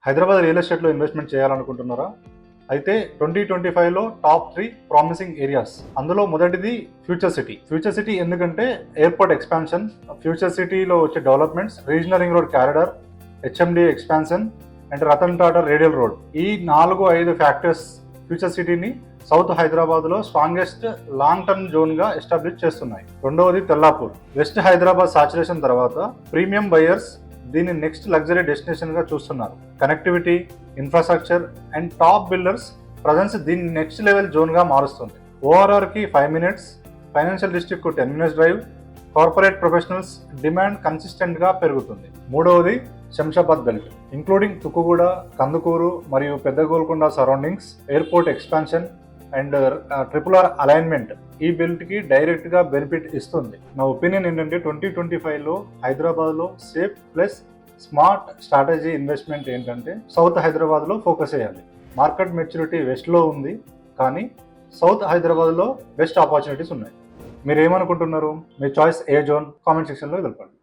Hyderabad real ఎస్టేట్లో investment చేయాలనుకుంటున్నారా? అయితే 2025లో టాప్ 3 ప్రామిసింగ్ ఏరియాస్. అందులో మొదటిది ఫ్యూచర్ సిటీ. ఫ్యూచర్ సిటీ ఎందుకంటే ఎయిర్పోర్ట్ ఎక్స్పాన్షన్, ఫ్యూచర్ సిటీలో వచ్చే developments, regional ring road corridor, HMD expansion and Ratan Tata radial road. ఈ 4-5 ఫ్యాక్టర్స్ ఫ్యూచర్ సిటీని సౌత్ హైదరాబాద్లో స్ట్రాంగెస్ట్ లాంగ్ టర్మ్ జోన్గా ఎస్టాబ్లిష్ చేస్తున్నాయి. రెండవది తెల్లాపూర్. వెస్ట్ హైదరాబాద్ సాచురేషన్ తర్వాత ప్రీమియం బయర్స్ దీన్ని నెక్స్ట్ లగ్జరీ డెస్టినేషన్గా చూస్తున్నారు. Connectivity, infrastructure and top builders presence దీన్ని నెక్స్ట్ లెవెల్ జోన్గా మారుస్తుంది. ఓఆర్ఆర్కి 5 minutes, ఫైనాన్షియల్ డిస్ట్రిక్ట్కు 10 minutes drive, corporate professionals demand కన్సిస్టెంట్గా పెరుగుతుంది. మూడవది శంషాబాద్ బెల్ట్, ఇంక్లూడింగ్ తుక్కుగూడ, కందుకూరు మరియు పెద్ద Golconda surroundings, airport expansion and RRR alignment ఈ బెల్ట్కి డైరెక్ట్గా బెనిఫిట్ ఇస్తుంది. నా ఒపీనియన్ ఏంటంటే 2025లో హైదరాబాద్లో safe plus smart strategy investment ఏంటంటే సౌత్ హైదరాబాద్లో ఫోకస్ చేయాలి. మార్కెట్ మెచ్యూరిటీ వెస్ట్లో ఉంది, కానీ సౌత్ హైదరాబాద్లో బెస్ట్ ఆపర్చునిటీస్ ఉన్నాయి. మీరు ఏమనుకుంటున్నారు? మీ చాయిస్ ఏ జోన్? కామెంట్ సెక్షన్లో తెలపండి.